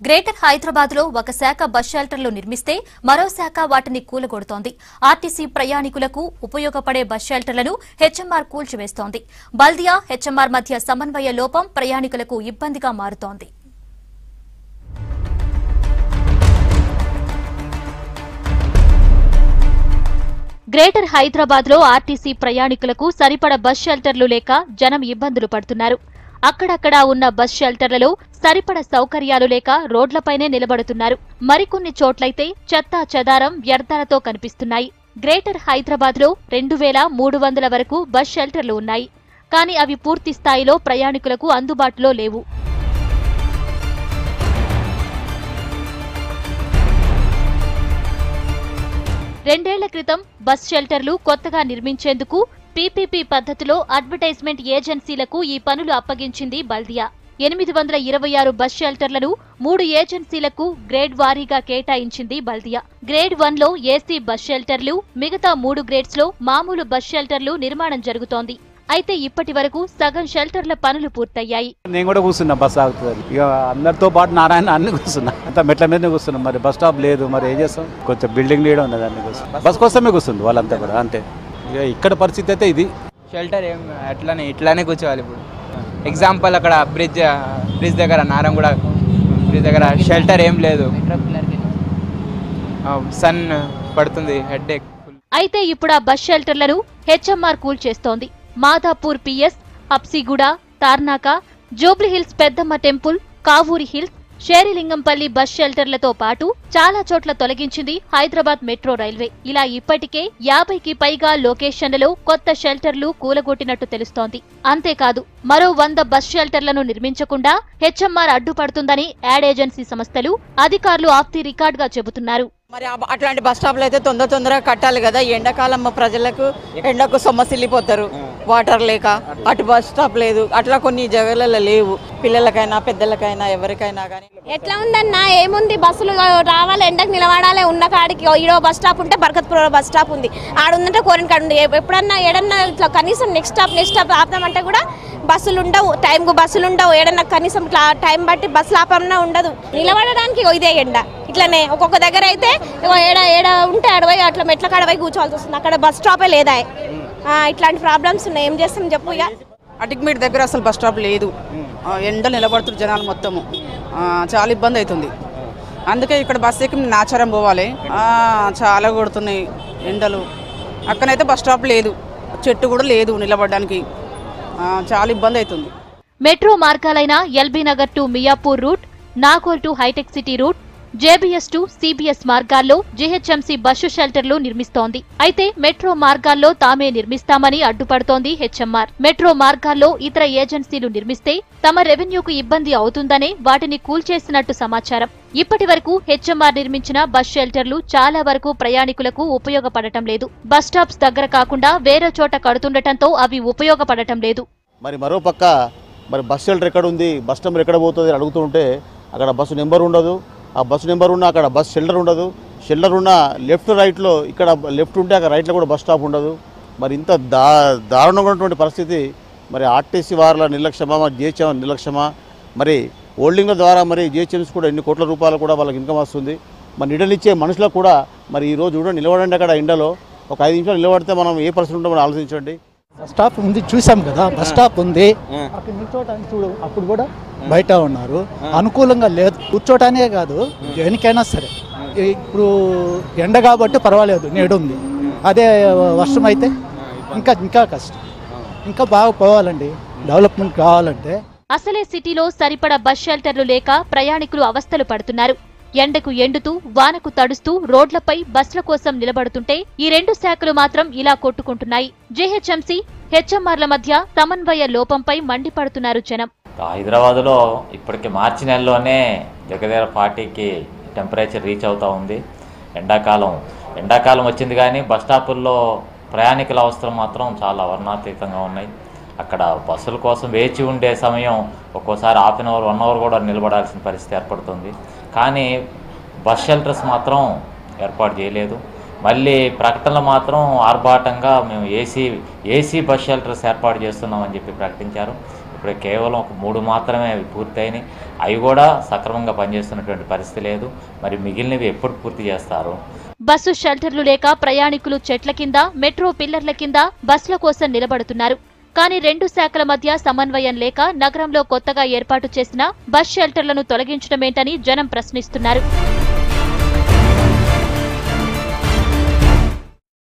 Greater Hyderabad లో ఒక శాఖ బస్ షెల్టర్లు నిర్మిస్తే మరో శాఖ వాటిని కూలగొడుతోంది. ఆర్టీసీ ప్రయాణికులకు ఉపయోగపడే బస్ షెల్టర్లను హెచ్ఎంఆర్ కూల్చివేస్తోంది. బల్దియా హెచ్ఎంఆర్ మధ్య సమన్వయ లోపం ప్రయాణికులకు ఇబ్బందిగా మారుతోంది. గ్రేటర్ హైదరాబాద్ లో ఆర్టీసీ ప్రయాణికులకు సరిపడ బస్ షెల్టర్లు లేక జనం ఇబ్బందులు పడుతున్నారు. అక్కడక్కడా ఉన్న బస్ షెల్టర్లలో సరిపడ సౌకర్యాలు లేక రోడ్లపైనే నిలబడుతున్నారు. మరికొన్ని చోట్లయితే చెత్తా చెదారం వ్యర్థాలతో కనిపిస్తున్నాయి. గ్రేటర్ హైదరాబాద్ లో 2300 వరకు బస్ షెల్టర్లు ఉన్నాయి. కానీ అవి పూర్తి స్థాయిలో ప్రయాణికులకు అందుబాటులో లేవు. రెండేళ్ల క్రితం బస్ షెల్టర్లు కొత్తగా నిర్మించేందుకు పీపీపీ పద్ధతిలో అడ్వర్టైజ్మెంట్ ఏజెన్సీలకు ఈ పనులు అప్పగించింది బల్దియా. 826 బస్ షెల్టర్లను 3 ఏజెన్సీలకు గ్రేడ్ వారీగా కేటాయించింది బల్దియా. గ్రేడ్ 1లో ఏసీ బస్ షెల్టర్లు, మిగతా 3 గ్రేడ్స్ లో మామూలు బస్ షెల్టర్లు నిర్మాణం జరుగుతోంది. అయితే ఇప్పటి వరకు సగం షెల్టర్ల పనులు పూర్తయ్యాయి. నేను కూడా కూర్చున్నా, బస్ ఆగుతుంది. ఇక అందరితో పాటు నారాయణ అన్ని కూర్చున్నా, అంత మెట్ల మీదనే కూర్చున్నాం. మరి బస్ స్టాప్ లేదు, మరి ఏం చేస్తాం? కొంచెం బిల్డింగ్ లీడ్ ఉన్నది, అన్ని కూర్చున్నాం. బస్ కోసమే కూర్చుంది వాళ్ళంతా కూడా, అంతే. ఇక ఇక్కడ పరిస్థితి అయితే ఇది. షెల్టర్ ఏం ఇట్లానే కూర్చోవాలి. ఇప్పుడు ఎగ్జాంపుల్ అక్కడ బ్రిడ్జ్ దగ్గర, నారంగూడ బ్రిడ్జ్ దగ్గర షెల్టర్ ఏం లేదు, సన్ పడుతుంది, హెడ్ఏక్. అయితే ఇప్పుడు ఆ బస్ షెల్టర్లను హెచ్ఎంఆర్ కూల్చేస్తోంది. Madhapur PS, Habsiguda, Tarnaka, Jubilee Hills Peddamma temple, Kavuri hills, Serilingampally bus షెల్టర్లతో పాటు చాలా చోట్ల తొలగించింది హైదరాబాద్ మెట్రో రైల్వే. ఇలా ఇప్పటికే 50కి పైగా లొకేషన్లలో కొత్త షెల్టర్లు కూలగొట్టినట్టు తెలుస్తోంది. అంతేకాదు మరో 100 బస్ షెల్టర్లను నిర్మించకుండా హెచ్ఎంఆర్ అడ్డుపడుతుందని యాడ్ ఏజెన్సీ సంస్థలు, అధికారులు ఆఫ్ ది రికార్డ్ గా చెబుతున్నారు. మరి అట్లాంటి బస్ స్టాప్లు అయితే తొందరగా కట్టాలి కదా. ఎండాకాలం ప్రజలకు ఎండకు సొమ్మసిల్లిపోతారు, వాటర్ లేక. అటు బస్ స్టాప్ లేదు, అట్లా కొన్ని జగలలో లేవు. పిల్లలకైనా పెద్దలకైనా ఎవరికైనా కానీ ఎట్లా ఉందన్నా, ఏముంది, బస్సులు రావాలి, ఎండకు నిలబడాలి. ఉన్న కాడికి ఈడో బస్ స్టాప్ ఉంటే బర్కత్పూర్ బస్ స్టాప్ ఉంది, ఆడుందంటే కోరిన కాడ ఉంది. ఎప్పుడన్నా ఏడన్నా ఇట్లా కనీసం నెక్స్ట్ స్టాప్ ఆపుదామంటే కూడా బస్సులు ఉండవు, టైంకు బస్సులు ఉండవు. ఏడన్నా కనీసం ఇట్లా టైం బట్టి బస్సులు ఆపమన్నా ఉండదు. నిలబడడానికి ఇదే ఎండ. ఇట్లనే ఒక్కొక్క దగ్గర అయితే ఏడ ఉంటే అడవై అట్లా మెట్ల కాడవై కూర్చోవాల్సి వస్తుంది. అక్కడ బస్ స్టాపే లేదా. ఇట్లాంటి ప్రాబ్లమ్స్ ఉన్నాయి. ఏం చేస్తాం చెప్పు. ఇక అటిక్మీట్ దగ్గర అసలు బస్ స్టాప్ లేదు. ఎండలు నిలబడుతున్నారు జనాలు మొత్తము, చాలా ఇబ్బంది అవుతుంది. అందుకే ఇక్కడ బస్ ఎక్కి నాచారం పోవాలి, చాలా కొడుతున్నాయి ఎండలు. అక్కడైతే బస్ స్టాప్ లేదు, చెట్టు కూడా లేదు నిలబడడానికి, చాలా ఇబ్బంది అవుతుంది. మెట్రో మార్గాలైన LB Nagar to Miyapur route, Nagole to Hitech City route, JBS to CBS మార్గాల్లో జీహెచ్ఎంసీ బస్సు షెల్టర్లు నిర్మిస్తోంది. అయితే మెట్రో మార్గాల్లో తామే నిర్మిస్తామని అడ్డుపడుతోంది హెచ్ఎంఆర్. మెట్రో మార్గాల్లో ఇతర ఏజెన్సీలు నిర్మిస్తే తమ రెవెన్యూకు ఇబ్బంది అవుతుందనే వాటిని కూల్చేసినట్టు సమాచారం. ఇప్పటి వరకు హెచ్ఎంఆర్ నిర్మించిన బస్ షెల్టర్లు చాలా వరకు ప్రయాణికులకు ఉపయోగపడటం లేదు. బస్ స్టాప్స్ దగ్గర కాకుండా వేరే చోట కడుతుండటంతో అవి ఉపయోగపడటం లేదు. మరి మరో పక్క మరి బస్ షెల్టర్ ఎక్కడ ఉంది, బస్ నెంబర్ ఎక్కడ పోతుంది అని అడుగుతుంటే అక్కడ బస్సు నెంబర్ ఉండదు. ఆ బస్సు నెంబర్ ఉన్న అక్కడ బస్ షెల్టర్ ఉండదు. షెల్టర్ ఉన్న లెఫ్ట్ రైట్లో, ఇక్కడ లెఫ్ట్ ఉంటే అక్కడ రైట్లో కూడా బస్ స్టాప్ ఉండదు. మరి ఇంత దారుణంగా ఉన్నటువంటి పరిస్థితి. మరి ఆర్టీసీ వారిల నిర్లక్ష్యమా, మరి జిహెచ్ఎం నిర్లక్ష్యమా? మరి హోల్డింగ్ల ద్వారా మరి జిహెచ్ఎంసీ కూడా ఎన్ని కోట్ల రూపాయలు కూడా వాళ్ళకి ఇన్కమ్ వస్తుంది. మరి నిడలిచ్చే మనుషులకు కూడా మరి ఈరోజు కూడా నిలబడండి. అక్కడ ఎండలో ఒక 5 నిమిషాలు నిలబడితే మనం ఏ పరిస్థితి ఉంటుందో మనం ఆలోచించండి. బస్ స్టాప్ ఉంది, చూసాం కదా, బస్ స్టాప్ ఉంది. అక్కడ నిల్చోటానికి చూడు, అప్పుడు కూడా బయట ఉన్నారు. అనుకూలంగా లేదు, కూర్చోటానికే కాదు దేనికైనా సరే. ఇప్పుడు ఎండ కాబట్టి పర్వాలేదు, నేడుంది. అదే వర్షం అయితే ఇంకా కష్టం. ఇంకా బాగా పోవాలండి, డెవలప్మెంట్ కావాలంటే. అసలే సిటీలో సరిపడా బస్ షెల్టర్లు లేక ప్రయాణికులు అవస్థలు పడుతున్నారు. ఎండకు ఎండుతూ, వానకు తడుస్తూ రోడ్లపై బస్ల కోసం నిలబడుతుంటే ఈ 2 శాఖలు మాత్రం ఇలా కొట్టుకుంటున్నాయి. జీహెచ్ఎంసీ, హెచ్ఎంఆర్ల మధ్య సమన్వయ లోపంపై మండిపడుతున్నారు జనం. హైదరాబాద్లో ఇప్పటికి మార్చి నెలలోనే దగ్గర 40కి టెంపరేచర్ రీచ్ అవుతూ ఉంది. ఎండాకాలం వచ్చింది, కానీ బస్ స్టాపుల్లో ప్రయాణికుల అవస్థలు మాత్రం చాలా వర్ణాతీతంగా ఉన్నాయి. అక్కడ బస్సుల కోసం వేచి ఉండే సమయం ఒక్కోసారి హాఫ్ అన్ అవర్, 1 అవర్ కూడా నిలబడాల్సిన పరిస్థితి ఏర్పడుతుంది. కానీ బస్ షెల్టర్స్ మాత్రం ఏర్పాటు చేయలేదు. మళ్ళీ ప్రకటనలు మాత్రం ఆర్భాటంగా మేము ఏసీ బస్ షెల్టర్స్ ఏర్పాటు చేస్తున్నామని చెప్పి ప్రకటించారు. ఇప్పుడు కేవలం ఒక 3 మాత్రమే అవి పూర్తయినాయి. అవి కూడా సక్రమంగా పనిచేస్తున్నటువంటి పరిస్థితి లేదు. మరి మిగిలినవి ఎప్పుడు పూర్తి చేస్తారు? బస్సు షెల్టర్లు లేక ప్రయాణికులు చెట్ల కింద, మెట్రో పిల్లర్ల కింద బస్సుల కోసం నిలబడుతున్నారు. కానీ 2 శాఖల మధ్య సమన్వయం లేక నగరంలో కొత్తగా ఏర్పాటు చేసిన బస్ షెల్టర్లను తొలగించడమేంటని జనం ప్రశ్నిస్తున్నారు.